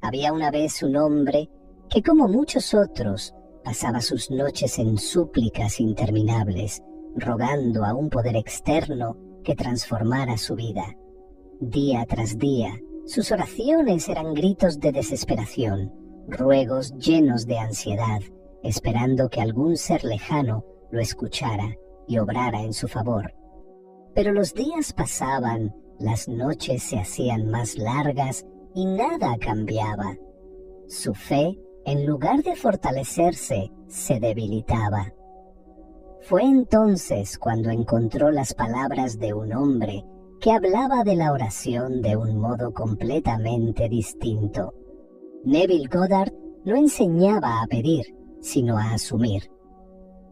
Había una vez un hombre que, como muchos otros, pasaba sus noches en súplicas interminables, rogando a un poder externo que transformara su vida. Día tras día, sus oraciones eran gritos de desesperación, ruegos llenos de ansiedad, esperando que algún ser lejano lo escuchara y obrara en su favor. Pero los días pasaban, las noches se hacían más largas y nada cambiaba. Su fe, en lugar de fortalecerse, se debilitaba. Fue entonces cuando encontró las palabras de un hombre que hablaba de la oración de un modo completamente distinto. Neville Goddard no enseñaba a pedir, sino a asumir.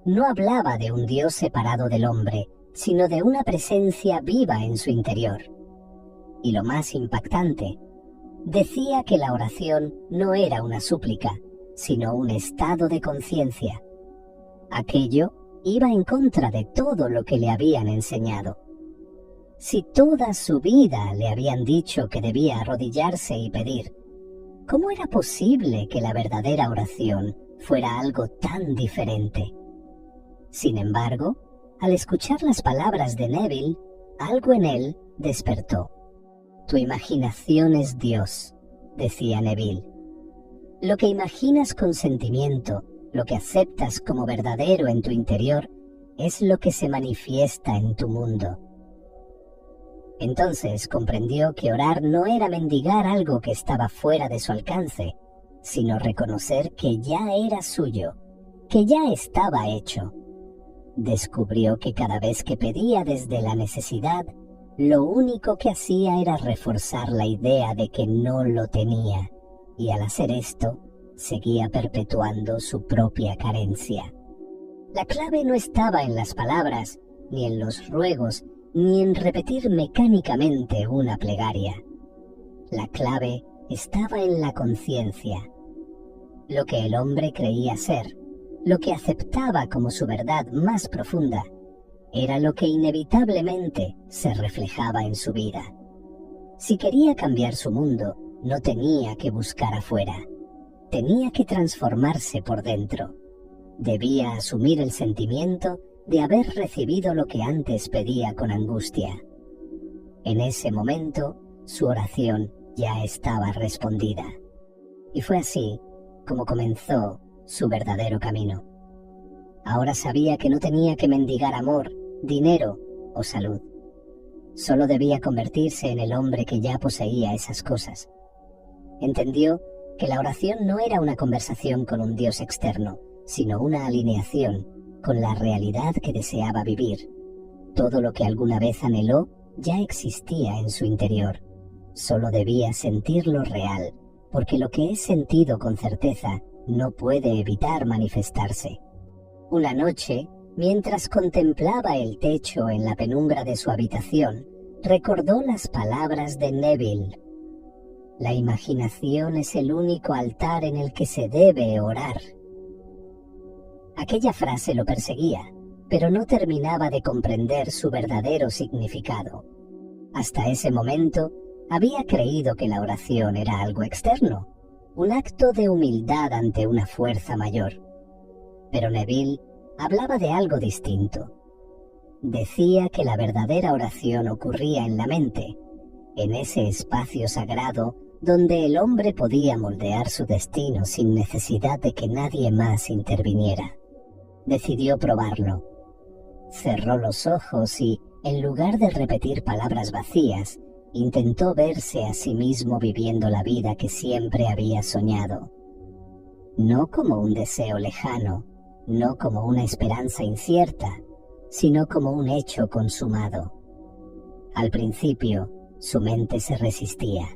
No hablaba de un Dios separado del hombre, sino de una presencia viva en su interior. Y lo más impactante, decía que la oración no era una súplica, sino un estado de conciencia. Aquello iba en contra de todo lo que le habían enseñado. Si toda su vida le habían dicho que debía arrodillarse y pedir, ¿cómo era posible que la verdadera oración fuera algo tan diferente? Sin embargo, al escuchar las palabras de Neville, algo en él despertó. «Tu imaginación es Dios», decía Neville. «Lo que imaginas con sentimiento, lo que aceptas como verdadero en tu interior, es lo que se manifiesta en tu mundo». Entonces comprendió que orar no era mendigar algo que estaba fuera de su alcance, sino reconocer que ya era suyo, que ya estaba hecho. Descubrió que cada vez que pedía desde la necesidad, lo único que hacía era reforzar la idea de que no lo tenía, y al hacer esto, seguía perpetuando su propia carencia. La clave no estaba en las palabras, ni en los ruegos, ni en repetir mecánicamente una plegaria. La clave estaba en la conciencia. Lo que el hombre creía ser, lo que aceptaba como su verdad más profunda, era lo que inevitablemente se reflejaba en su vida. Si quería cambiar su mundo, no tenía que buscar afuera. Tenía que transformarse por dentro. Debía asumir el sentimiento de haber recibido lo que antes pedía con angustia. En ese momento, su oración ya estaba respondida. Y fue así como comenzó su verdadero camino. Ahora sabía que no tenía que mendigar amor, dinero o salud. Solo debía convertirse en el hombre que ya poseía esas cosas. Entendió que la oración no era una conversación con un Dios externo, sino una alineación con la realidad que deseaba vivir. Todo lo que alguna vez anheló ya existía en su interior. Solo debía sentirlo real, porque lo que es sentido con certeza no puede evitar manifestarse. Una noche, mientras contemplaba el techo en la penumbra de su habitación, recordó las palabras de Neville. La imaginación es el único altar en el que se debe orar. Aquella frase lo perseguía, pero no terminaba de comprender su verdadero significado. Hasta ese momento, había creído que la oración era algo externo, un acto de humildad ante una fuerza mayor. Pero Neville hablaba de algo distinto. Decía que la verdadera oración ocurría en la mente, en ese espacio sagrado donde el hombre podía moldear su destino sin necesidad de que nadie más interviniera. Decidió probarlo. Cerró los ojos y, en lugar de repetir palabras vacías, intentó verse a sí mismo viviendo la vida que siempre había soñado. No como un deseo lejano, no como una esperanza incierta, sino como un hecho consumado. Al principio, su mente se resistía.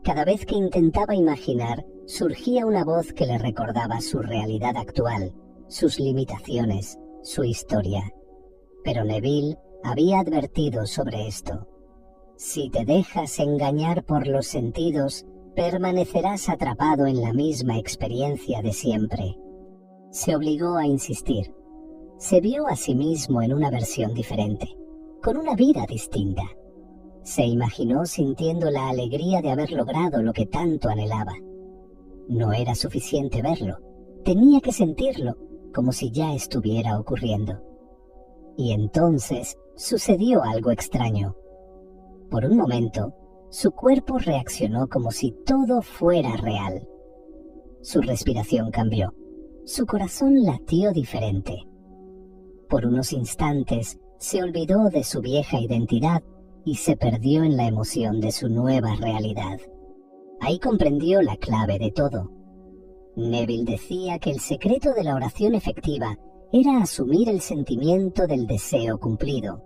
Cada vez que intentaba imaginar, surgía una voz que le recordaba su realidad actual, sus limitaciones, su historia. Pero Neville había advertido sobre esto. Si te dejas engañar por los sentidos, permanecerás atrapado en la misma experiencia de siempre. Se obligó a insistir. Se vio a sí mismo en una versión diferente, con una vida distinta. Se imaginó sintiendo la alegría de haber logrado lo que tanto anhelaba, No era suficiente verlo, tenía que sentirlo como si ya estuviera ocurriendo. Y entonces sucedió algo extraño. Por un momento, su cuerpo reaccionó como si todo fuera real. Su respiración cambió, su corazón latió diferente. Por unos instantes se olvidó de su vieja identidad y se perdió en la emoción de su nueva realidad. Ahí comprendió la clave de todo. Neville decía que el secreto de la oración efectiva era asumir el sentimiento del deseo cumplido.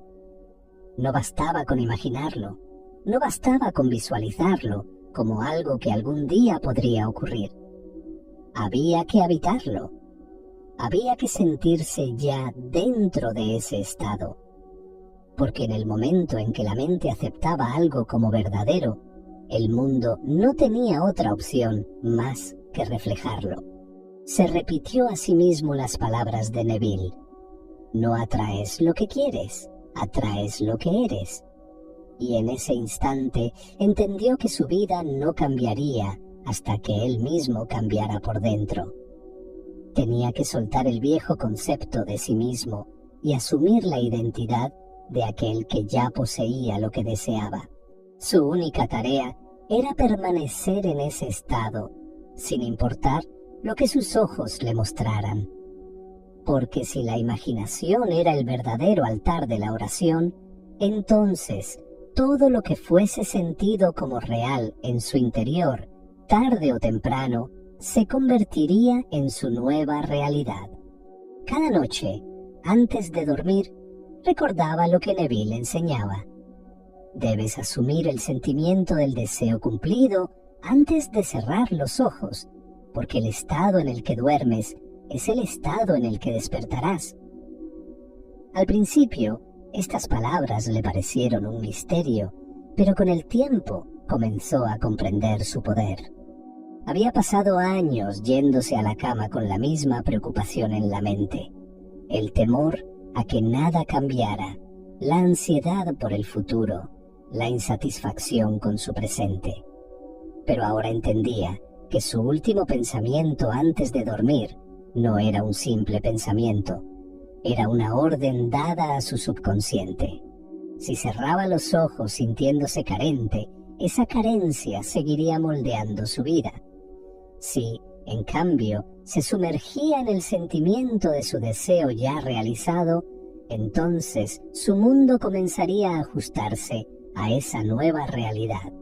No bastaba con imaginarlo, no bastaba con visualizarlo como algo que algún día podría ocurrir. Había que habitarlo, había que sentirse ya dentro de ese estado, porque en el momento en que la mente aceptaba algo como verdadero, el mundo no tenía otra opción más que reflejarlo. Se repitió a sí mismo las palabras de Neville: no atraes lo que quieres, atraes lo que eres. Y en ese instante entendió que su vida no cambiaría hasta que él mismo cambiara por dentro. Tenía que soltar el viejo concepto de sí mismo y asumir la identidad de aquel que ya poseía lo que deseaba. Su única tarea era permanecer en ese estado, sin importar lo que sus ojos le mostraran. Porque si la imaginación era el verdadero altar de la oración, entonces todo lo que fuese sentido como real en su interior, tarde o temprano, se convertiría en su nueva realidad. Cada noche, antes de dormir, recordaba lo que Neville enseñaba. Debes asumir el sentimiento del deseo cumplido antes de cerrar los ojos, porque el estado en el que duermes es el estado en el que despertarás. Al principio, estas palabras le parecieron un misterio, pero con el tiempo comenzó a comprender su poder. Había pasado años yéndose a la cama con la misma preocupación en la mente: el temor a que nada cambiara, la ansiedad por el futuro, la insatisfacción con su presente. Pero ahora entendía que su último pensamiento antes de dormir no era un simple pensamiento, era una orden dada a su subconsciente. Si cerraba los ojos sintiéndose carente, esa carencia seguiría moldeando su vida. Si, en cambio, se sumergía en el sentimiento de su deseo ya realizado, entonces su mundo comenzaría a ajustarse a esa nueva realidad.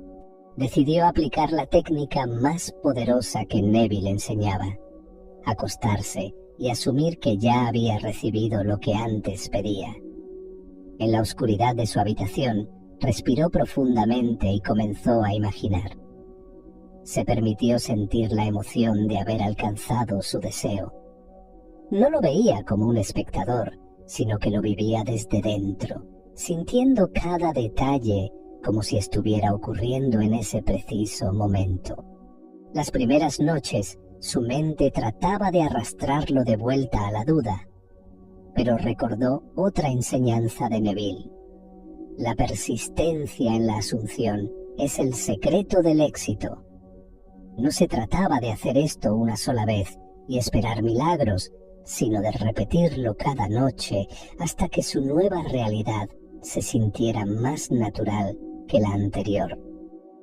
Decidió aplicar la técnica más poderosa que Neville enseñaba: acostarse y asumir que ya había recibido lo que antes pedía. En la oscuridad de su habitación, respiró profundamente y comenzó a imaginar. Se permitió sentir la emoción de haber alcanzado su deseo. No lo veía como un espectador, sino que lo vivía desde dentro, sintiendo cada detalle como si estuviera ocurriendo en ese preciso momento. Las primeras noches, su mente trataba de arrastrarlo de vuelta a la duda, pero recordó otra enseñanza de Neville: la persistencia en la asunción es el secreto del éxito. No se trataba de hacer esto una sola vez y esperar milagros, sino de repetirlo cada noche hasta que su nueva realidad se sintiera más natural que la anterior.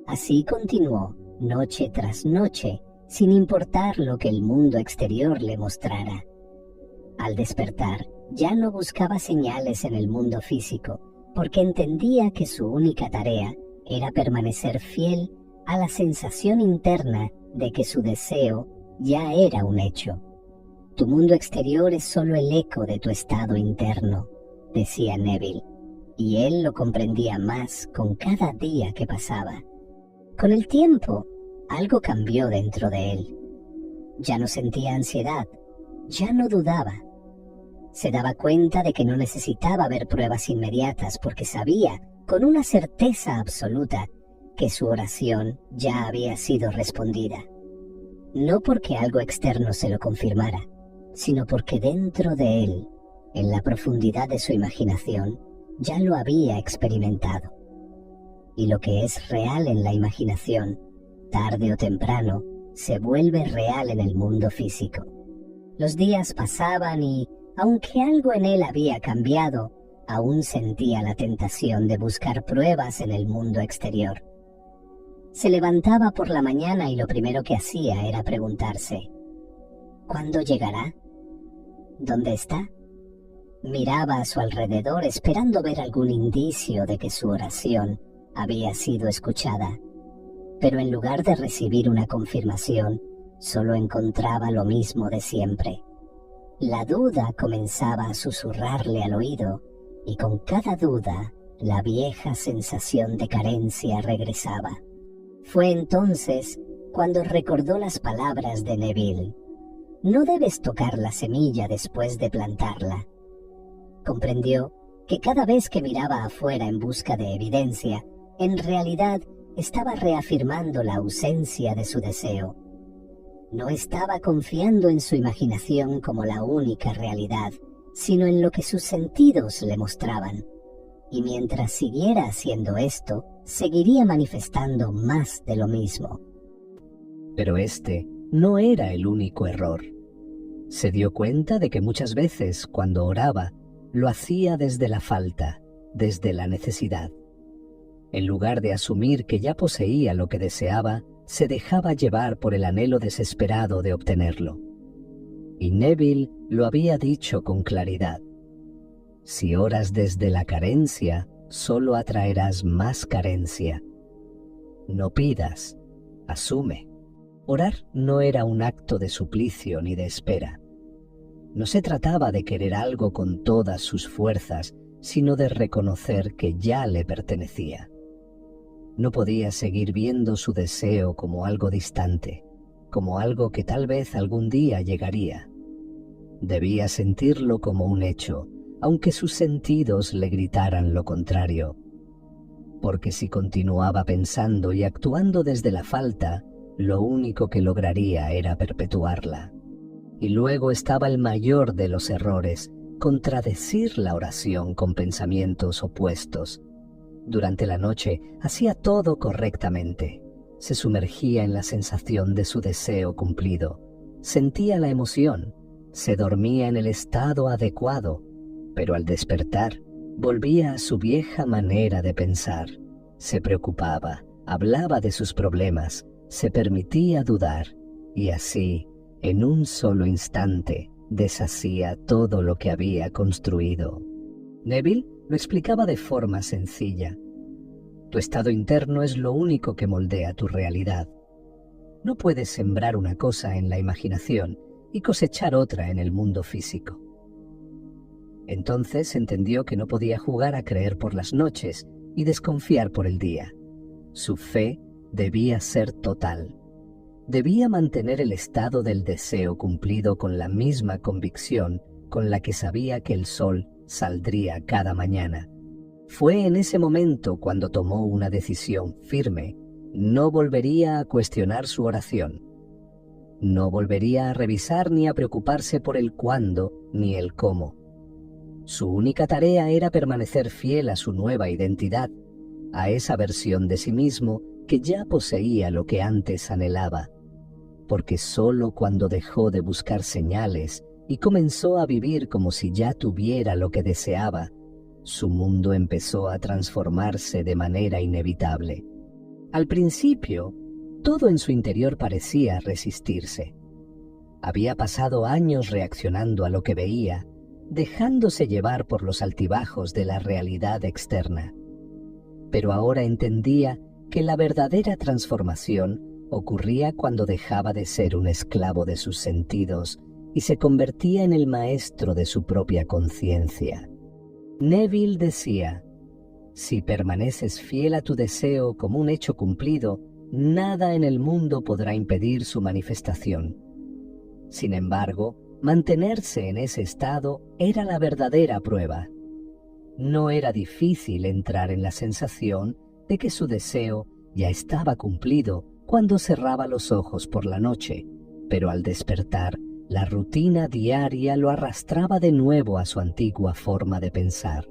Así continuó, noche tras noche, sin importar lo que el mundo exterior le mostrara. Al despertar, ya no buscaba señales en el mundo físico, porque entendía que su única tarea era permanecer fiel a la sensación interna de que su deseo ya era un hecho. Tu mundo exterior es solo el eco de tu estado interno, decía Neville, y él lo comprendía más con cada día que pasaba. Con el tiempo, algo cambió dentro de él. Ya no sentía ansiedad, ya no dudaba. Se daba cuenta de que no necesitaba ver pruebas inmediatas porque sabía, con una certeza absoluta, que su oración ya había sido respondida. No porque algo externo se lo confirmara, sino porque dentro de él, en la profundidad de su imaginación, ya lo había experimentado. Y lo que es real en la imaginación, tarde o temprano, se vuelve real en el mundo físico. Los días pasaban y, aunque algo en él había cambiado, aún sentía la tentación de buscar pruebas en el mundo exterior. Se levantaba por la mañana y lo primero que hacía era preguntarse: ¿cuándo llegará? ¿Dónde está? Miraba a su alrededor esperando ver algún indicio de que su oración había sido escuchada, pero en lugar de recibir una confirmación, solo encontraba lo mismo de siempre. La duda comenzaba a susurrarle al oído, y con cada duda, la vieja sensación de carencia regresaba. Fue entonces cuando recordó las palabras de Neville: no debes tocar la semilla después de plantarla. Comprendió que cada vez que miraba afuera en busca de evidencia, en realidad estaba reafirmando la ausencia de su deseo. No estaba confiando en su imaginación como la única realidad, sino en lo que sus sentidos le mostraban. Y mientras siguiera haciendo esto, seguiría manifestando más de lo mismo. Pero este no era el único error. Se dio cuenta de que muchas veces, cuando oraba, lo hacía desde la falta, desde la necesidad. En lugar de asumir que ya poseía lo que deseaba, se dejaba llevar por el anhelo desesperado de obtenerlo. Y Neville lo había dicho con claridad: si oras desde la carencia, solo atraerás más carencia. No pidas, asume. Orar no era un acto de suplicio ni de espera. No se trataba de querer algo con todas sus fuerzas, sino de reconocer que ya le pertenecía. No podía seguir viendo su deseo como algo distante, como algo que tal vez algún día llegaría. Debía sentirlo como un hecho, aunque sus sentidos le gritaran lo contrario. Porque si continuaba pensando y actuando desde la falta, lo único que lograría era perpetuarla. Y luego estaba el mayor de los errores: contradecir la oración con pensamientos opuestos. Durante la noche hacía todo correctamente. Se sumergía en la sensación de su deseo cumplido. Sentía la emoción. Se dormía en el estado adecuado. Pero al despertar, volvía a su vieja manera de pensar. Se preocupaba, hablaba de sus problemas, se permitía dudar, y así, en un solo instante, deshacía todo lo que había construido. Neville lo explicaba de forma sencilla: tu estado interno es lo único que moldea tu realidad. No puedes sembrar una cosa en la imaginación y cosechar otra en el mundo físico. Entonces entendió que no podía jugar a creer por las noches y desconfiar por el día. Su fe debía ser total. Debía mantener el estado del deseo cumplido con la misma convicción con la que sabía que el sol saldría cada mañana. Fue en ese momento cuando tomó una decisión firme. No volvería a cuestionar su oración. No volvería a revisar ni a preocuparse por el cuándo ni el cómo. Su única tarea era permanecer fiel a su nueva identidad, a esa versión de sí mismo que ya poseía lo que antes anhelaba. Porque solo cuando dejó de buscar señales y comenzó a vivir como si ya tuviera lo que deseaba, su mundo empezó a transformarse de manera inevitable. Al principio, todo en su interior parecía resistirse. Había pasado años reaccionando a lo que veía, dejándose llevar por los altibajos de la realidad externa. Pero ahora entendía que la verdadera transformación ocurría cuando dejaba de ser un esclavo de sus sentidos y se convertía en el maestro de su propia conciencia. Neville decía: si permaneces fiel a tu deseo como un hecho cumplido, nada en el mundo podrá impedir su manifestación. Sin embargo, mantenerse en ese estado era la verdadera prueba. No era difícil entrar en la sensación de que su deseo ya estaba cumplido cuando cerraba los ojos por la noche, pero al despertar, la rutina diaria lo arrastraba de nuevo a su antigua forma de pensar.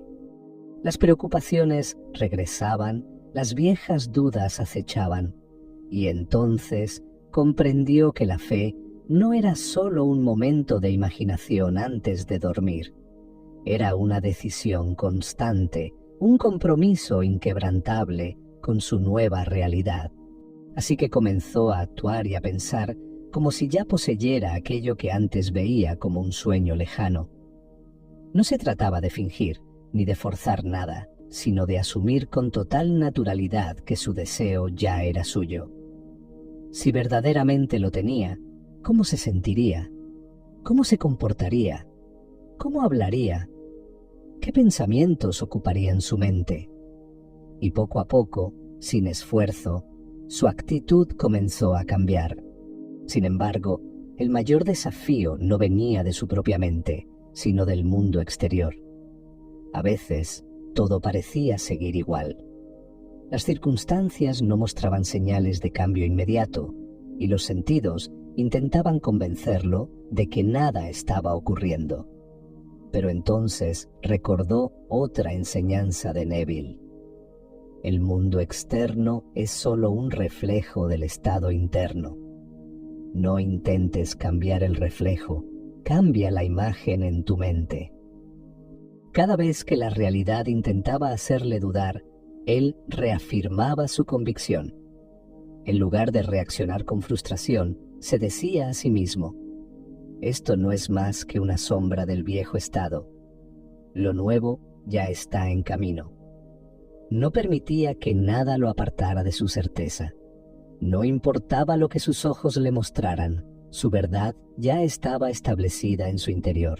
Las preocupaciones regresaban, las viejas dudas acechaban, y entonces comprendió que la fe no era solo un momento de imaginación antes de dormir. Era una decisión constante, un compromiso inquebrantable con su nueva realidad. Así que comenzó a actuar y a pensar como si ya poseyera aquello que antes veía como un sueño lejano. No se trataba de fingir ni de forzar nada, sino de asumir con total naturalidad que su deseo ya era suyo. Si verdaderamente lo tenía, ¿cómo se sentiría? ¿Cómo se comportaría? ¿Cómo hablaría? ¿Qué pensamientos ocuparían su mente? Y poco a poco, sin esfuerzo, su actitud comenzó a cambiar. Sin embargo, el mayor desafío no venía de su propia mente, sino del mundo exterior. A veces, todo parecía seguir igual. Las circunstancias no mostraban señales de cambio inmediato, y los sentidos intentaban convencerlo de que nada estaba ocurriendo. Pero entonces recordó otra enseñanza de Neville. El mundo externo es solo un reflejo del estado interno. No intentes cambiar el reflejo, cambia la imagen en tu mente. Cada vez que la realidad intentaba hacerle dudar, él reafirmaba su convicción. En lugar de reaccionar con frustración, se decía a sí mismo: esto no es más que una sombra del viejo estado. Lo nuevo ya está en camino. No permitía que nada lo apartara de su certeza. No importaba lo que sus ojos le mostraran, su verdad ya estaba establecida en su interior.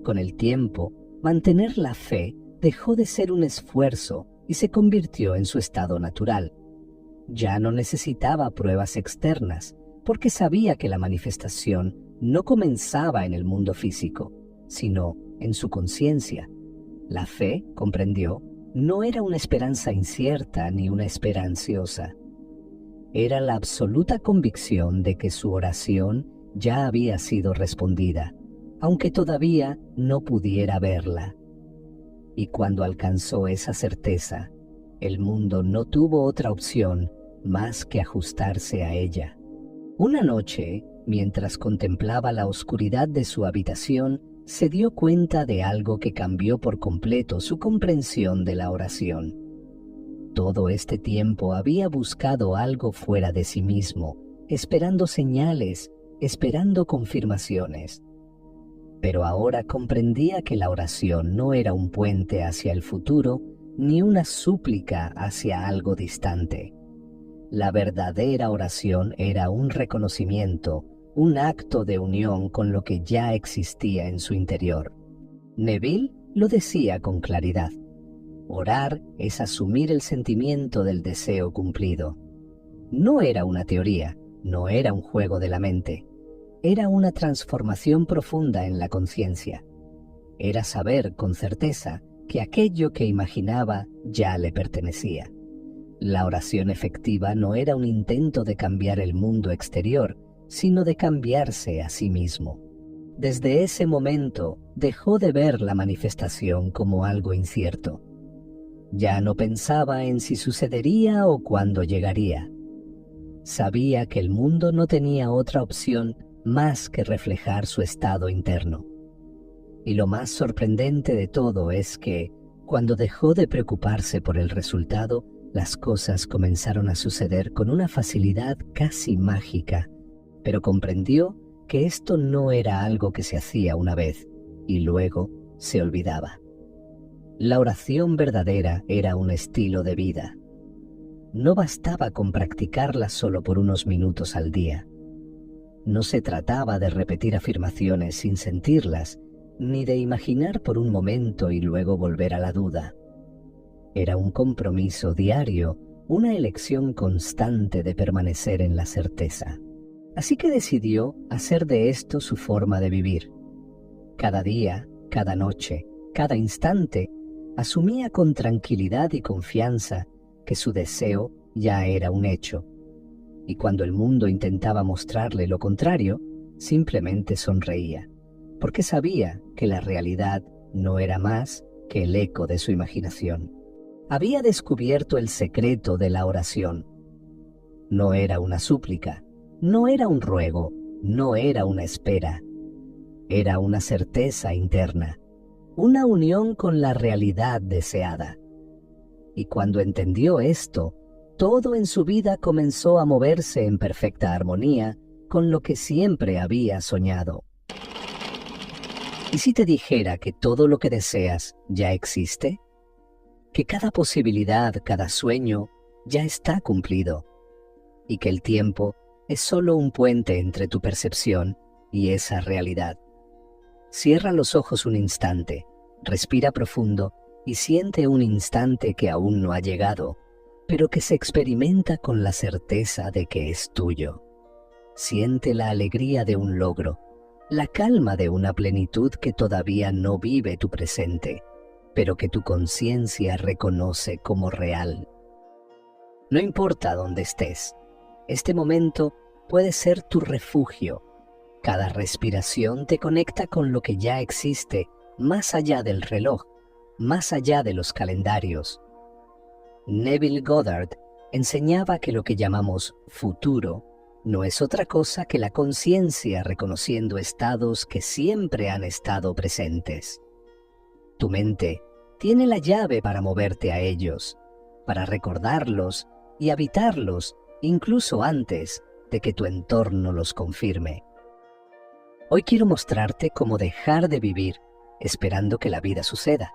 Con el tiempo, mantener la fe dejó de ser un esfuerzo y se convirtió en su estado natural. Ya no necesitaba pruebas externas, porque sabía que la manifestación no comenzaba en el mundo físico, sino en su conciencia. La fe, comprendió, no era una esperanza incierta ni una espera ansiosa. Era la absoluta convicción de que su oración ya había sido respondida, aunque todavía no pudiera verla. Y cuando alcanzó esa certeza, el mundo no tuvo otra opción más que ajustarse a ella. Una noche, mientras contemplaba la oscuridad de su habitación, se dio cuenta de algo que cambió por completo su comprensión de la oración. Todo este tiempo había buscado algo fuera de sí mismo, esperando señales, esperando confirmaciones. Pero ahora comprendía que la oración no era un puente hacia el futuro, ni una súplica hacia algo distante. La verdadera oración era un reconocimiento, un acto de unión con lo que ya existía en su interior. Neville lo decía con claridad: orar es asumir el sentimiento del deseo cumplido. No era una teoría, no era un juego de la mente. Era una transformación profunda en la conciencia. Era saber con certeza que aquello que imaginaba ya le pertenecía. La oración efectiva no era un intento de cambiar el mundo exterior, sino de cambiarse a sí mismo. Desde ese momento dejó de ver la manifestación como algo incierto. Ya no pensaba en si sucedería o cuándo llegaría. Sabía que el mundo no tenía otra opción más que reflejar su estado interno. Y lo más sorprendente de todo es que, cuando dejó de preocuparse por el resultado, las cosas comenzaron a suceder con una facilidad casi mágica, pero comprendió que esto no era algo que se hacía una vez y luego se olvidaba. La oración verdadera era un estilo de vida. No bastaba con practicarla solo por unos minutos al día. No se trataba de repetir afirmaciones sin sentirlas, ni de imaginar por un momento y luego volver a la duda. Era un compromiso diario, una elección constante de permanecer en la certeza. Así que decidió hacer de esto su forma de vivir. Cada día, cada noche, cada instante, asumía con tranquilidad y confianza que su deseo ya era un hecho. Y cuando el mundo intentaba mostrarle lo contrario, simplemente sonreía, porque sabía que la realidad no era más que el eco de su imaginación. Había descubierto el secreto de la oración. No era una súplica, no era un ruego, no era una espera. Era una certeza interna, una unión con la realidad deseada. Y cuando entendió esto, todo en su vida comenzó a moverse en perfecta armonía con lo que siempre había soñado. ¿Y si te dijera que todo lo que deseas ya existe? Que cada posibilidad, cada sueño, ya está cumplido, y que el tiempo es solo un puente entre tu percepción y esa realidad. Cierra los ojos un instante, respira profundo y siente un instante que aún no ha llegado, pero que se experimenta con la certeza de que es tuyo. Siente la alegría de un logro, la calma de una plenitud que todavía no vive tu presente, pero que tu conciencia reconoce como real. No importa dónde estés, este momento puede ser tu refugio. Cada respiración te conecta con lo que ya existe más allá del reloj, más allá de los calendarios. Neville Goddard enseñaba que lo que llamamos futuro no es otra cosa que la conciencia reconociendo estados que siempre han estado presentes. Tu mente tiene la llave para moverte a ellos, para recordarlos y habitarlos incluso antes de que tu entorno los confirme. Hoy quiero mostrarte cómo dejar de vivir esperando que la vida suceda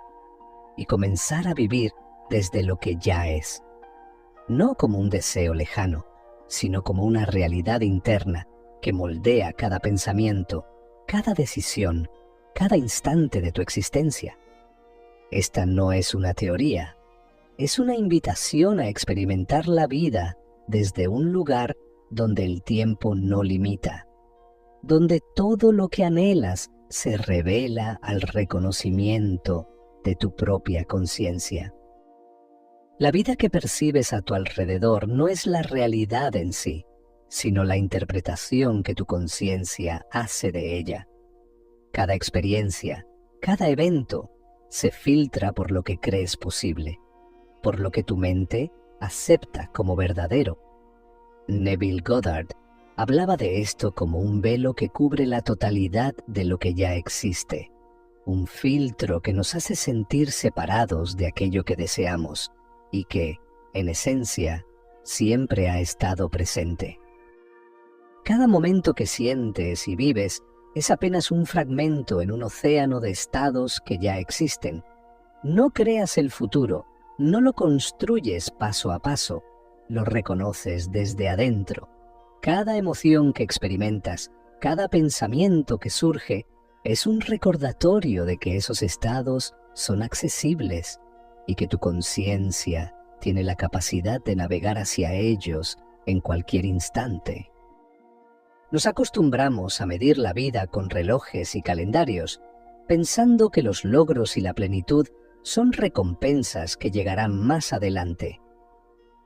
y comenzar a vivir desde lo que ya es. No como un deseo lejano, sino como una realidad interna que moldea cada pensamiento, cada decisión, cada instante de tu existencia. Esta no es una teoría, es una invitación a experimentar la vida desde un lugar donde el tiempo no limita, donde todo lo que anhelas se revela al reconocimiento de tu propia conciencia. La vida que percibes a tu alrededor no es la realidad en sí, sino la interpretación que tu conciencia hace de ella. Cada experiencia, cada evento, se filtra por lo que crees posible, por lo que tu mente acepta como verdadero. Neville Goddard hablaba de esto como un velo que cubre la totalidad de lo que ya existe, un filtro que nos hace sentir separados de aquello que deseamos y que, en esencia, siempre ha estado presente. Cada momento que sientes y vives es apenas un fragmento en un océano de estados que ya existen. No creas el futuro, no lo construyes paso a paso, lo reconoces desde adentro. Cada emoción que experimentas, cada pensamiento que surge, es un recordatorio de que esos estados son accesibles y que tu conciencia tiene la capacidad de navegar hacia ellos en cualquier instante. Nos acostumbramos a medir la vida con relojes y calendarios, pensando que los logros y la plenitud son recompensas que llegarán más adelante.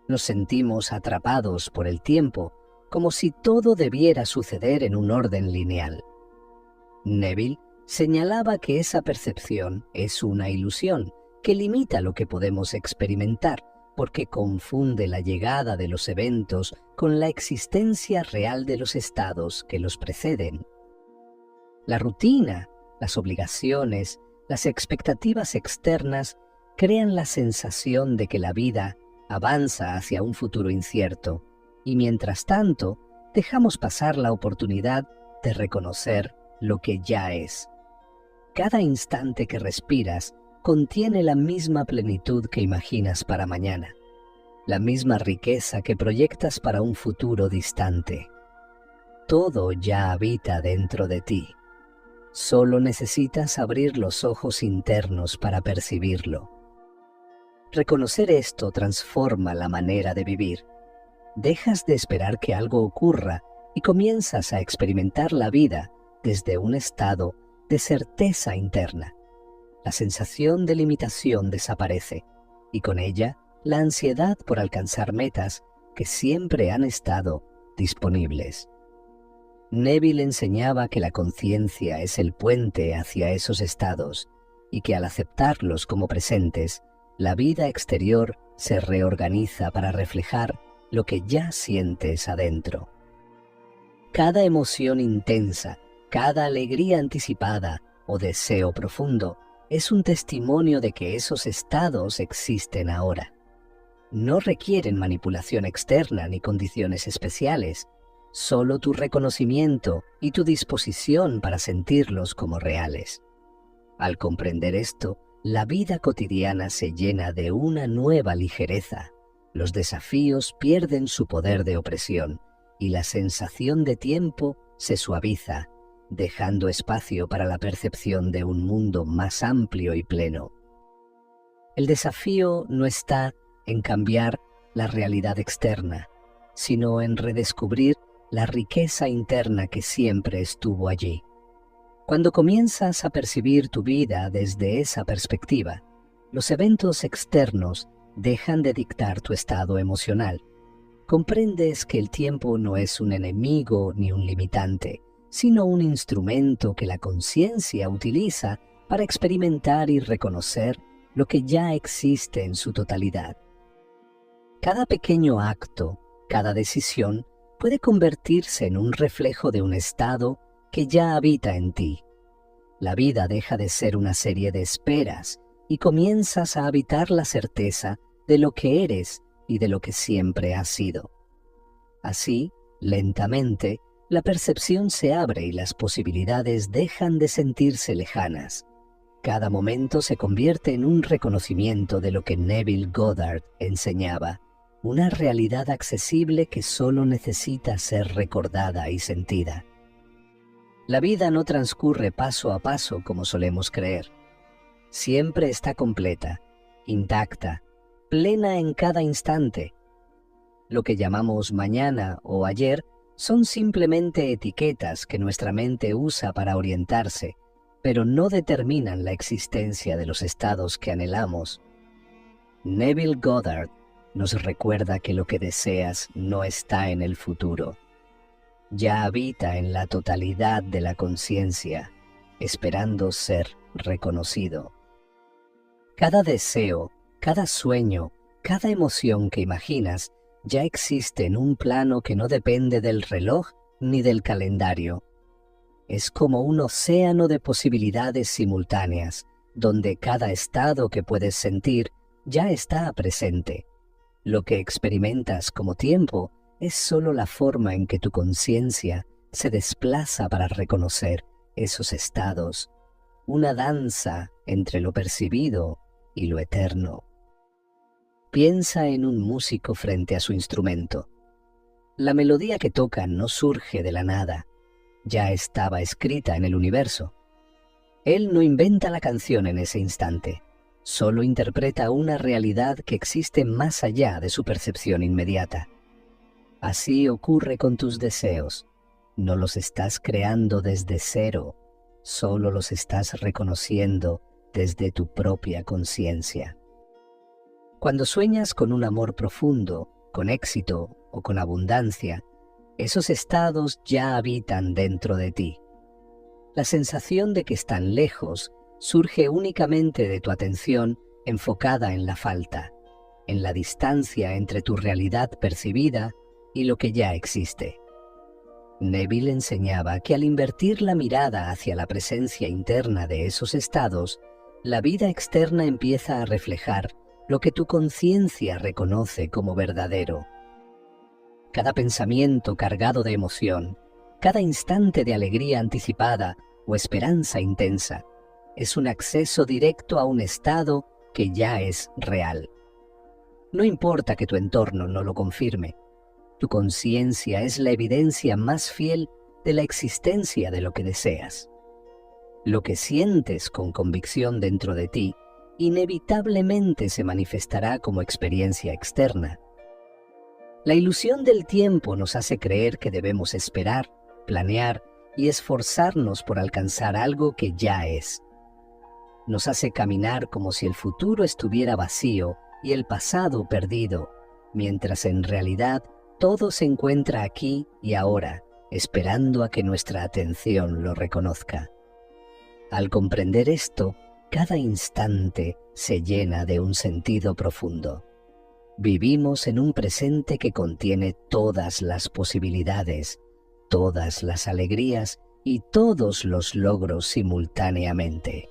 Nos sentimos atrapados por el tiempo, como si todo debiera suceder en un orden lineal. Neville señalaba que esa percepción es una ilusión que limita lo que podemos experimentar, porque confunde la llegada de los eventos con la existencia real de los estados que los preceden. La rutina, las obligaciones, las expectativas externas crean la sensación de que la vida avanza hacia un futuro incierto, y mientras tanto dejamos pasar la oportunidad de reconocer lo que ya es. Cada instante que respiras contiene la misma plenitud que imaginas para mañana, la misma riqueza que proyectas para un futuro distante. Todo ya habita dentro de ti. Solo necesitas abrir los ojos internos para percibirlo. Reconocer esto transforma la manera de vivir. Dejas de esperar que algo ocurra y comienzas a experimentar la vida desde un estado de certeza interna. La sensación de limitación desaparece y con ella la ansiedad por alcanzar metas que siempre han estado disponibles. Neville enseñaba que la conciencia es el puente hacia esos estados y que al aceptarlos como presentes, la vida exterior se reorganiza para reflejar lo que ya sientes adentro. Cada emoción intensa, cada alegría anticipada o deseo profundo es un testimonio de que esos estados existen ahora. No requieren manipulación externa ni condiciones especiales, solo tu reconocimiento y tu disposición para sentirlos como reales. Al comprender esto, la vida cotidiana se llena de una nueva ligereza. Los desafíos pierden su poder de opresión y la sensación de tiempo se suaviza, dejando espacio para la percepción de un mundo más amplio y pleno. El desafío no está en cambiar la realidad externa, sino en redescubrir la riqueza interna que siempre estuvo allí. Cuando comienzas a percibir tu vida desde esa perspectiva, los eventos externos dejan de dictar tu estado emocional. Comprendes que el tiempo no es un enemigo ni un limitante, sino un instrumento que la conciencia utiliza para experimentar y reconocer lo que ya existe en su totalidad. Cada pequeño acto, cada decisión, puede convertirse en un reflejo de un estado que ya habita en ti. La vida deja de ser una serie de esperas y comienzas a habitar la certeza de lo que eres y de lo que siempre has sido. Así, lentamente, la percepción se abre y las posibilidades dejan de sentirse lejanas. Cada momento se convierte en un reconocimiento de lo que Neville Goddard enseñaba, una realidad accesible que solo necesita ser recordada y sentida. La vida no transcurre paso a paso como solemos creer. Siempre está completa, intacta, plena en cada instante. Lo que llamamos mañana o ayer son simplemente etiquetas que nuestra mente usa para orientarse, pero no determinan la existencia de los estados que anhelamos. Neville Goddard nos recuerda que lo que deseas no está en el futuro. Ya habita en la totalidad de la conciencia, esperando ser reconocido. Cada deseo, cada sueño, cada emoción que imaginas ya existe en un plano que no depende del reloj ni del calendario. Es como un océano de posibilidades simultáneas, donde cada estado que puedes sentir ya está presente. Lo que experimentas como tiempo es solo la forma en que tu conciencia se desplaza para reconocer esos estados, una danza entre lo percibido y lo eterno. Piensa en un músico frente a su instrumento. La melodía que toca no surge de la nada, ya estaba escrita en el universo. Él no inventa la canción en ese instante, solo interpreta una realidad que existe más allá de su percepción inmediata. Así ocurre con tus deseos. No los estás creando desde cero, solo los estás reconociendo desde tu propia conciencia. Cuando sueñas con un amor profundo, con éxito o con abundancia, esos estados ya habitan dentro de ti. La sensación de que están lejos surge únicamente de tu atención enfocada en la falta, en la distancia entre tu realidad percibida y lo que ya existe. Neville enseñaba que al invertir la mirada hacia la presencia interna de esos estados, la vida externa empieza a reflejar lo que tu conciencia reconoce como verdadero. Cada pensamiento cargado de emoción, cada instante de alegría anticipada o esperanza intensa, es un acceso directo a un estado que ya es real. No importa que tu entorno no lo confirme, tu conciencia es la evidencia más fiel de la existencia de lo que deseas. Lo que sientes con convicción dentro de ti inevitablemente se manifestará como experiencia externa. La ilusión del tiempo nos hace creer que debemos esperar, planear y esforzarnos por alcanzar algo que ya es. Nos hace caminar como si el futuro estuviera vacío y el pasado perdido, mientras en realidad todo se encuentra aquí y ahora, esperando a que nuestra atención lo reconozca. Al comprender esto, cada instante se llena de un sentido profundo. Vivimos en un presente que contiene todas las posibilidades, todas las alegrías y todos los logros simultáneamente.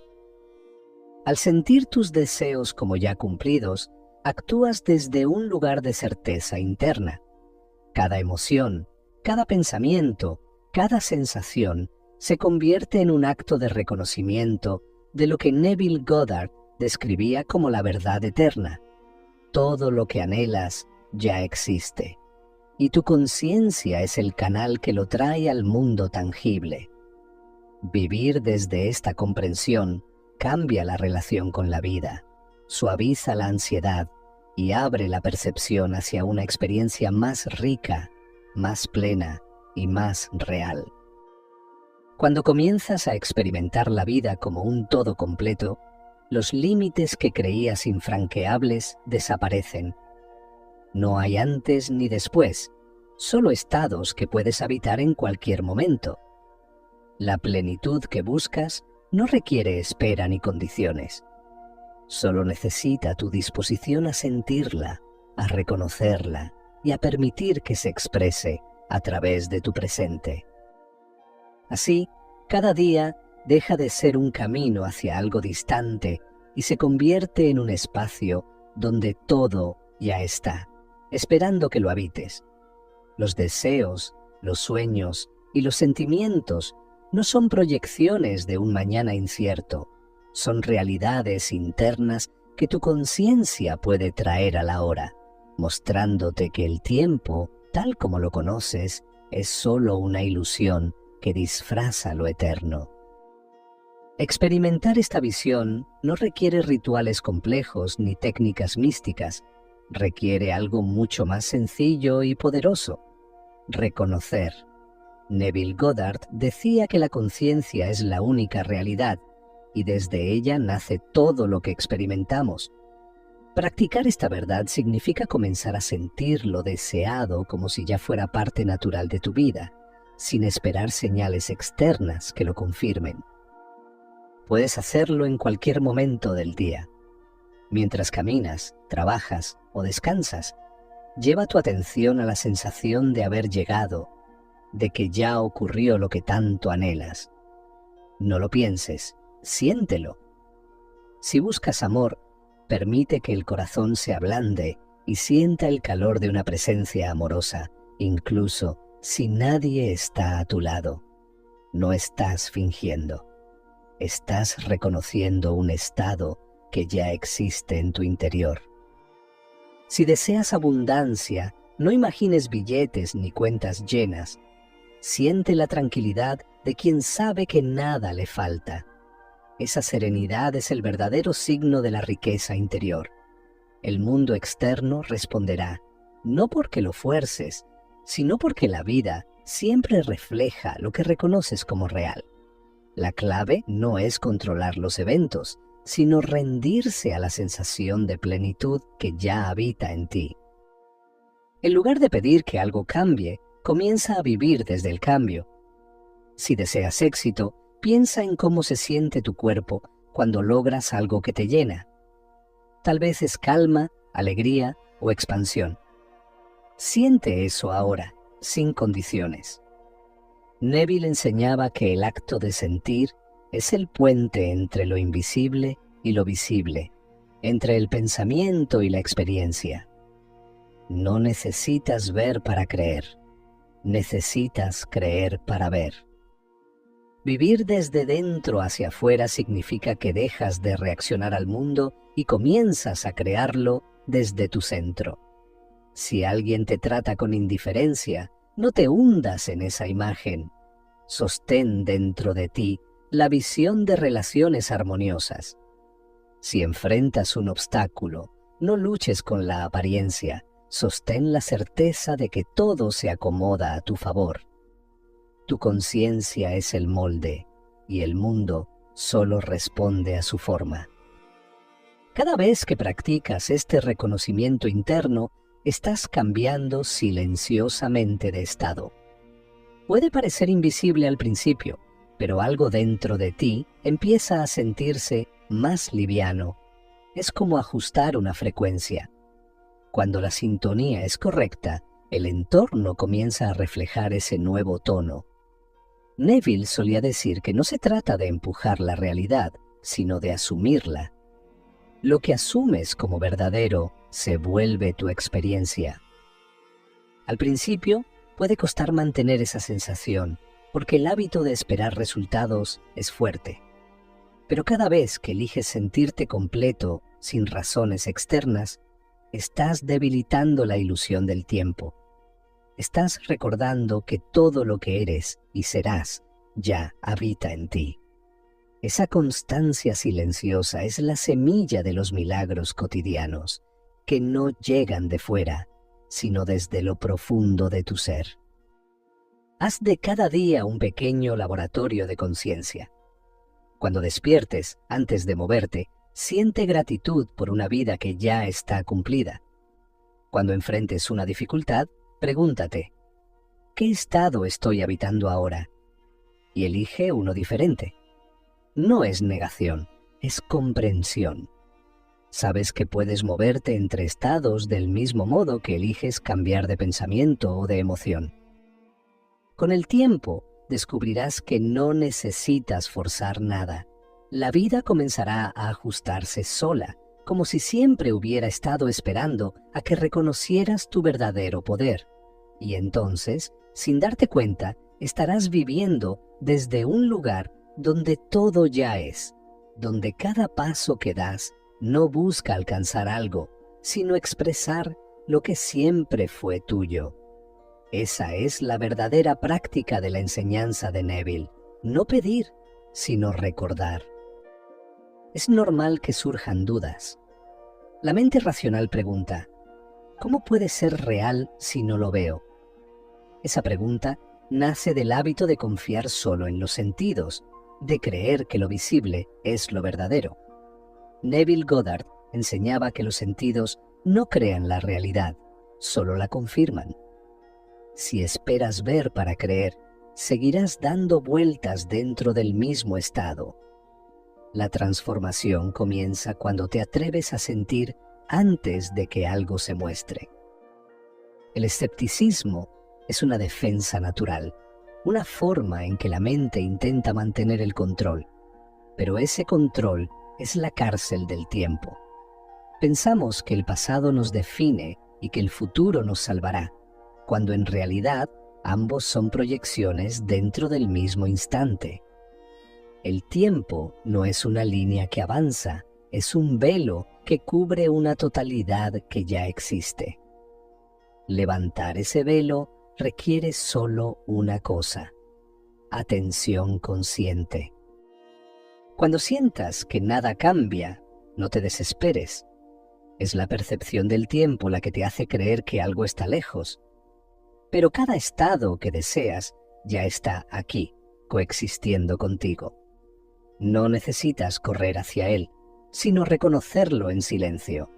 Al sentir tus deseos como ya cumplidos, actúas desde un lugar de certeza interna. Cada emoción, cada pensamiento, cada sensación se convierte en un acto de reconocimiento de lo que Neville Goddard describía como la verdad eterna. Todo lo que anhelas ya existe, y tu conciencia es el canal que lo trae al mundo tangible. Vivir desde esta comprensión cambia la relación con la vida, suaviza la ansiedad y abre la percepción hacia una experiencia más rica, más plena y más real. Cuando comienzas a experimentar la vida como un todo completo, los límites que creías infranqueables desaparecen. No hay antes ni después, solo estados que puedes habitar en cualquier momento. La plenitud que buscas no requiere espera ni condiciones. Solo necesita tu disposición a sentirla, a reconocerla y a permitir que se exprese a través de tu presente. Así, cada día deja de ser un camino hacia algo distante y se convierte en un espacio donde todo ya está, esperando que lo habites. Los deseos, los sueños y los sentimientos no son proyecciones de un mañana incierto, son realidades internas que tu conciencia puede traer a la hora, mostrándote que el tiempo, tal como lo conoces, es solo una ilusión que disfraza lo eterno. Experimentar esta visión no requiere rituales complejos ni técnicas místicas, requiere algo mucho más sencillo y poderoso: reconocer. Neville Goddard decía que la conciencia es la única realidad y desde ella nace todo lo que experimentamos. Practicar esta verdad significa comenzar a sentir lo deseado como si ya fuera parte natural de tu vida, sin esperar señales externas que lo confirmen. Puedes hacerlo en cualquier momento del día. Mientras caminas, trabajas o descansas, lleva tu atención a la sensación de haber llegado, de que ya ocurrió lo que tanto anhelas. No lo pienses, siéntelo. Si buscas amor, permite que el corazón se ablande y sienta el calor de una presencia amorosa, incluso si nadie está a tu lado. No estás fingiendo. Estás reconociendo un estado que ya existe en tu interior. Si deseas abundancia, no imagines billetes ni cuentas llenas. Siente la tranquilidad de quien sabe que nada le falta. Esa serenidad es el verdadero signo de la riqueza interior. El mundo externo responderá, no porque lo fuerces, sino porque la vida siempre refleja lo que reconoces como real. La clave no es controlar los eventos, sino rendirse a la sensación de plenitud que ya habita en ti. En lugar de pedir que algo cambie, comienza a vivir desde el cambio. Si deseas éxito, piensa en cómo se siente tu cuerpo cuando logras algo que te llena. Tal vez es calma, alegría o expansión. Siente eso ahora, sin condiciones. Neville enseñaba que el acto de sentir es el puente entre lo invisible y lo visible, entre el pensamiento y la experiencia. No necesitas ver para creer. Necesitas creer para ver. Vivir desde dentro hacia afuera significa que dejas de reaccionar al mundo y comienzas a crearlo desde tu centro. Si alguien te trata con indiferencia, no te hundas en esa imagen. Sostén dentro de ti la visión de relaciones armoniosas. Si enfrentas un obstáculo, no luches con la apariencia. Sostén la certeza de que todo se acomoda a tu favor. Tu conciencia es el molde y el mundo solo responde a su forma. Cada vez que practicas este reconocimiento interno, estás cambiando silenciosamente de estado. Puede parecer invisible al principio, pero algo dentro de ti empieza a sentirse más liviano. Es como ajustar una frecuencia. Cuando la sintonía es correcta, El entorno comienza a reflejar ese nuevo tono. Neville solía decir que no se trata de empujar la realidad, sino de asumirla. Lo que asumes como verdadero se vuelve tu experiencia. Al principio puede costar mantener esa sensación, porque el hábito de esperar resultados es fuerte. Pero cada vez que eliges sentirte completo, sin razones externas, estás debilitando la ilusión del tiempo. Estás recordando que todo lo que eres y serás ya habita en ti. Esa constancia silenciosa es la semilla de los milagros cotidianos, que no llegan de fuera, sino desde lo profundo de tu ser. Haz de cada día un pequeño laboratorio de conciencia. Cuando despiertes, antes de moverte, siente gratitud por una vida que ya está cumplida. Cuando enfrentes una dificultad, pregúntate, ¿qué estado estoy habitando ahora? Y elige uno diferente. No es negación, es comprensión. Sabes que puedes moverte entre estados del mismo modo que eliges cambiar de pensamiento o de emoción. Con el tiempo, descubrirás que no necesitas forzar nada. La vida comenzará a ajustarse sola, como si siempre hubiera estado esperando a que reconocieras tu verdadero poder. Y entonces, sin darte cuenta, estarás viviendo desde un lugar donde todo ya es, donde cada paso que das no busca alcanzar algo, sino expresar lo que siempre fue tuyo. Esa es la verdadera práctica de la enseñanza de Neville. No pedir, sino recordar. Es normal que surjan dudas. La mente racional pregunta, ¿cómo puede ser real si no lo veo? Esa pregunta nace del hábito de confiar solo en los sentidos, de creer que lo visible es lo verdadero. Neville Goddard enseñaba que los sentidos no crean la realidad, solo la confirman. Si esperas ver para creer, seguirás dando vueltas dentro del mismo estado. La transformación comienza cuando te atreves a sentir antes de que algo se muestre. El escepticismo es una defensa natural, una forma en que la mente intenta mantener el control, pero ese control es la cárcel del tiempo. Pensamos que el pasado nos define y que el futuro nos salvará, cuando en realidad ambos son proyecciones dentro del mismo instante. El tiempo no es una línea que avanza, es un velo que cubre una totalidad que ya existe. Levantar ese velo requiere solo una cosa: atención consciente. Cuando sientas que nada cambia, no te desesperes. Es la percepción del tiempo la que te hace creer que algo está lejos. Pero cada estado que deseas ya está aquí, coexistiendo contigo. No necesitas correr hacia él, sino reconocerlo en silencio.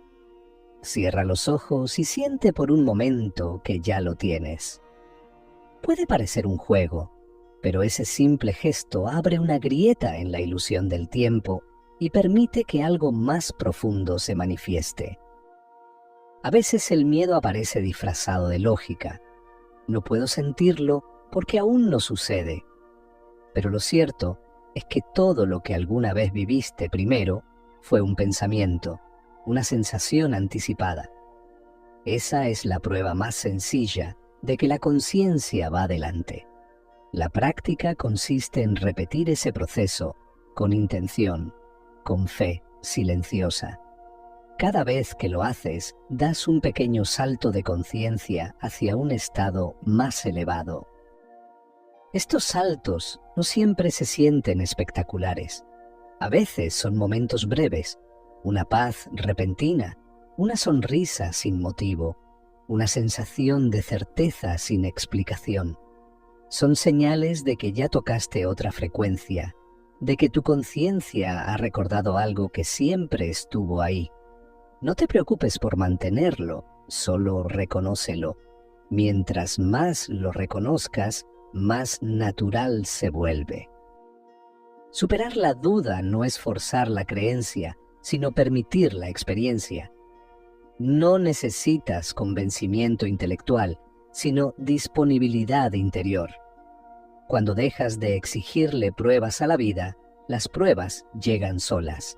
Cierra los ojos y siente por un momento que ya lo tienes. Puede parecer un juego, pero ese simple gesto abre una grieta en la ilusión del tiempo y permite que algo más profundo se manifieste. A veces el miedo aparece disfrazado de lógica. No puedo sentirlo porque aún no sucede. Pero lo cierto es que todo lo que alguna vez viviste primero fue un pensamiento, una sensación anticipada. Esa es la prueba más sencilla de que la conciencia va adelante. La práctica consiste en repetir ese proceso con intención, con fe silenciosa. Cada vez que lo haces, das un pequeño salto de conciencia hacia un estado más elevado. Estos saltos no siempre se sienten espectaculares. A veces son momentos breves, una paz repentina, una sonrisa sin motivo, una sensación de certeza sin explicación. Son señales de que ya tocaste otra frecuencia, de que tu conciencia ha recordado algo que siempre estuvo ahí. No te preocupes por mantenerlo, solo reconócelo. Mientras más lo reconozcas, más natural se vuelve. Superar la duda no es forzar la creencia, sino permitir la experiencia. No necesitas convencimiento intelectual, sino disponibilidad interior. Cuando dejas de exigirle pruebas a la vida, las pruebas llegan solas.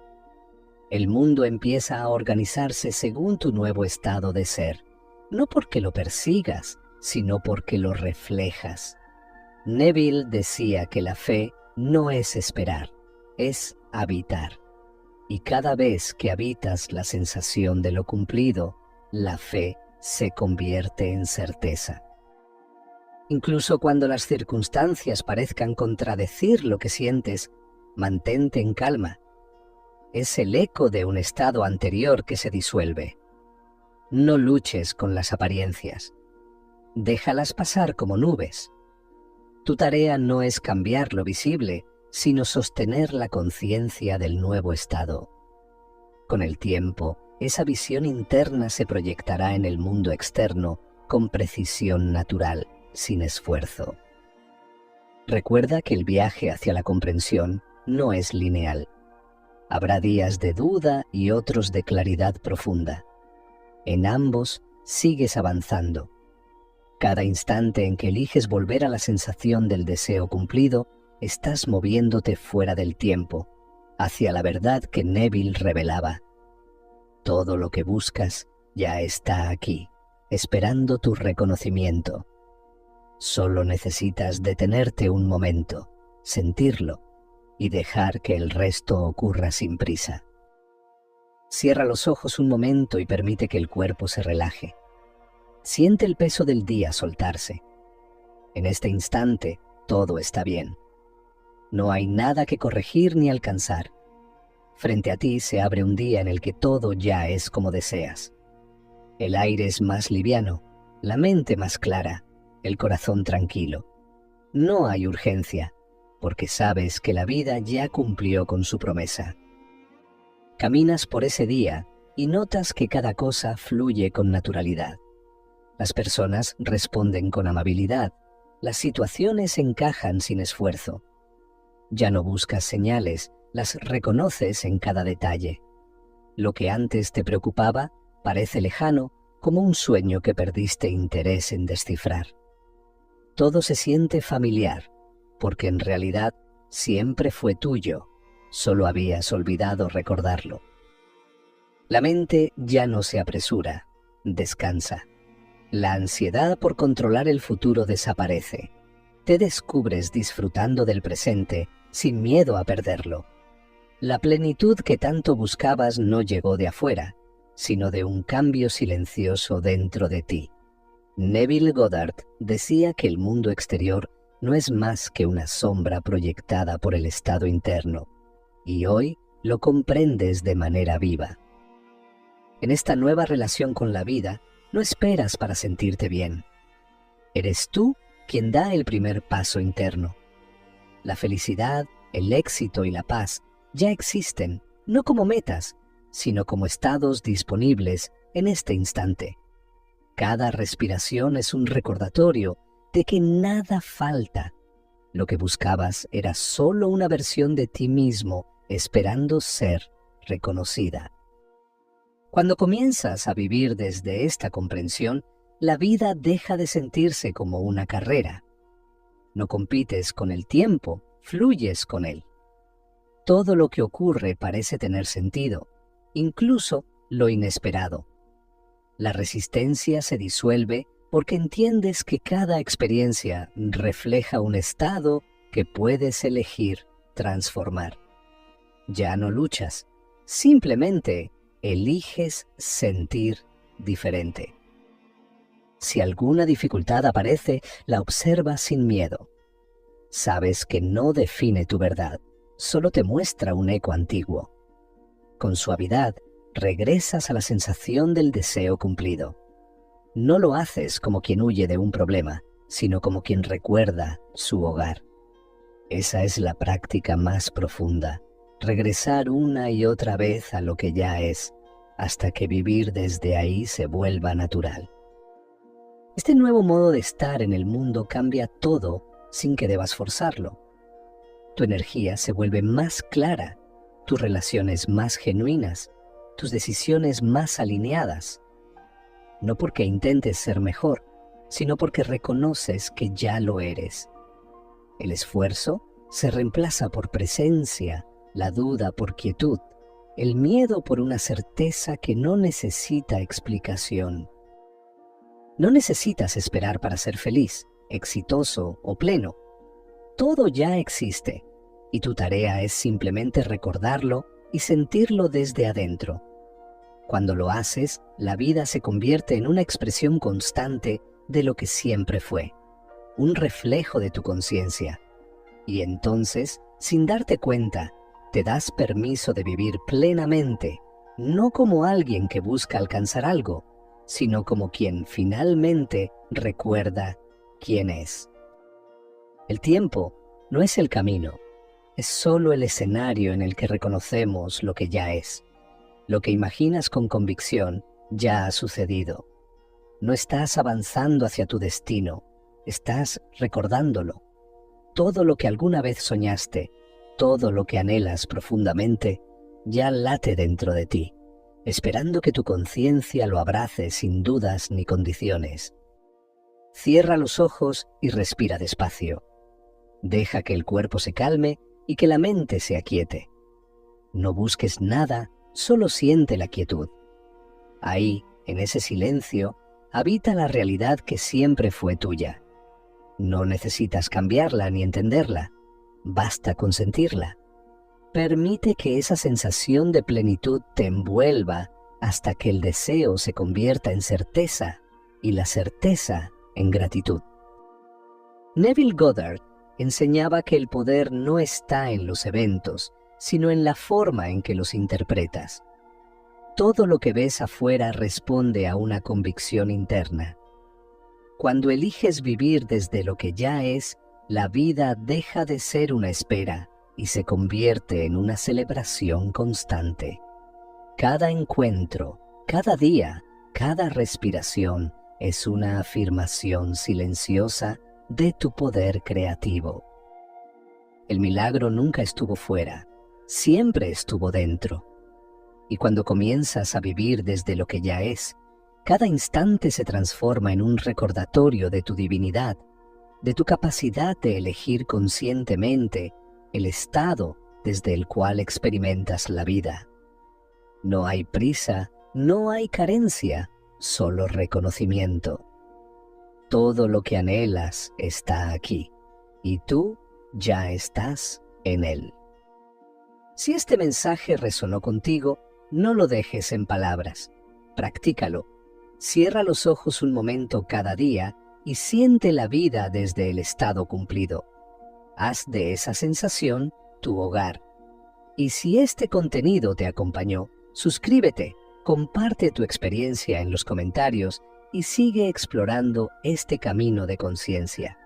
El mundo empieza a organizarse según tu nuevo estado de ser, no porque lo persigas, sino porque lo reflejas. Neville decía que la fe no es esperar, es habitar. Y cada vez que habitas la sensación de lo cumplido, la fe se convierte en certeza. Incluso cuando las circunstancias parezcan contradecir lo que sientes, mantente en calma. Es el eco de un estado anterior que se disuelve. No luches con las apariencias. Déjalas pasar como nubes. Tu tarea no es cambiar lo visible, sino sostener la conciencia del nuevo estado. Con el tiempo, esa visión interna se proyectará en el mundo externo con precisión natural, sin esfuerzo. Recuerda que el viaje hacia la comprensión no es lineal. Habrá días de duda y otros de claridad profunda. En ambos sigues avanzando. Cada instante en que eliges volver a la sensación del deseo cumplido, estás moviéndote fuera del tiempo, hacia la verdad que Neville revelaba. Todo lo que buscas ya está aquí, esperando tu reconocimiento. Solo necesitas detenerte un momento, sentirlo y dejar que el resto ocurra sin prisa. Cierra los ojos un momento y permite que el cuerpo se relaje. Siente el peso del día soltarse. En este instante, todo está bien. No hay nada que corregir ni alcanzar. Frente a ti se abre un día en el que todo ya es como deseas. El aire es más liviano, la mente más clara, el corazón tranquilo. No hay urgencia, porque sabes que la vida ya cumplió con su promesa. Caminas por ese día y notas que cada cosa fluye con naturalidad. Las personas responden con amabilidad, las situaciones encajan sin esfuerzo. Ya no buscas señales, las reconoces en cada detalle. Lo que antes te preocupaba parece lejano, como un sueño que perdiste interés en descifrar. Todo se siente familiar, porque en realidad siempre fue tuyo, solo habías olvidado recordarlo. La mente ya no se apresura, descansa. La ansiedad por controlar el futuro desaparece. Te descubres disfrutando del presente sin miedo a perderlo. La plenitud que tanto buscabas no llegó de afuera, sino de un cambio silencioso dentro de ti. Neville Goddard decía que el mundo exterior no es más que una sombra proyectada por el estado interno, y hoy lo comprendes de manera viva. En esta nueva relación con la vida, no esperas para sentirte bien. Eres tú quien da el primer paso interno. La felicidad, el éxito y la paz ya existen, no como metas, sino como estados disponibles en este instante. Cada respiración es un recordatorio de que nada falta. Lo que buscabas era solo una versión de ti mismo, esperando ser reconocida. Cuando comienzas a vivir desde esta comprensión, la vida deja de sentirse como una carrera. No compites con el tiempo, fluyes con él. Todo lo que ocurre parece tener sentido, incluso lo inesperado. La resistencia se disuelve porque entiendes que cada experiencia refleja un estado que puedes elegir transformar. Ya no luchas, simplemente eliges sentir diferente. Si alguna dificultad aparece, la observas sin miedo. Sabes que no define tu verdad, solo te muestra un eco antiguo. Con suavidad, regresas a la sensación del deseo cumplido. No lo haces como quien huye de un problema, sino como quien recuerda su hogar. Esa es la práctica más profunda, regresar una y otra vez a lo que ya es, hasta que vivir desde ahí se vuelva natural. Este nuevo modo de estar en el mundo cambia todo sin que debas forzarlo. Tu energía se vuelve más clara, tus relaciones más genuinas, tus decisiones más alineadas. No porque intentes ser mejor, sino porque reconoces que ya lo eres. El esfuerzo se reemplaza por presencia, la duda por quietud, el miedo por una certeza que no necesita explicación. No necesitas esperar para ser feliz, exitoso o pleno. Todo ya existe, y tu tarea es simplemente recordarlo y sentirlo desde adentro. Cuando lo haces, la vida se convierte en una expresión constante de lo que siempre fue, un reflejo de tu conciencia. Y entonces, sin darte cuenta, te das permiso de vivir plenamente, no como alguien que busca alcanzar algo, sino como quien finalmente recuerda quién es. El tiempo no es el camino, es solo el escenario en el que reconocemos lo que ya es. Lo que imaginas con convicción ya ha sucedido. No estás avanzando hacia tu destino, estás recordándolo. Todo lo que alguna vez soñaste, todo lo que anhelas profundamente, ya late dentro de ti, esperando que tu conciencia lo abrace sin dudas ni condiciones. Cierra los ojos y respira despacio. Deja que el cuerpo se calme y que la mente se aquiete. No busques nada, solo siente la quietud. Ahí, en ese silencio, habita la realidad que siempre fue tuya. No necesitas cambiarla ni entenderla, basta con sentirla. Permite que esa sensación de plenitud te envuelva hasta que el deseo se convierta en certeza y la certeza en gratitud. Neville Goddard enseñaba que el poder no está en los eventos, sino en la forma en que los interpretas. Todo lo que ves afuera responde a una convicción interna. Cuando eliges vivir desde lo que ya es, la vida deja de ser una espera y se convierte en una celebración constante. Cada encuentro, cada día, cada respiración es una afirmación silenciosa de tu poder creativo. El milagro nunca estuvo fuera, siempre estuvo dentro. Y cuando comienzas a vivir desde lo que ya es, cada instante se transforma en un recordatorio de tu divinidad, de tu capacidad de elegir conscientemente el estado desde el cual experimentas la vida. No hay prisa, no hay carencia, solo reconocimiento. Todo lo que anhelas está aquí, y tú ya estás en él. Si este mensaje resonó contigo, no lo dejes en palabras. Practícalo. Cierra los ojos un momento cada día y siente la vida desde el estado cumplido. Haz de esa sensación tu hogar. Y si este contenido te acompañó, suscríbete, comparte tu experiencia en los comentarios y sigue explorando este camino de conciencia.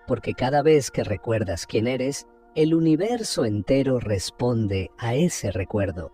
Porque cada vez que recuerdas quién eres, el universo entero responde a ese recuerdo.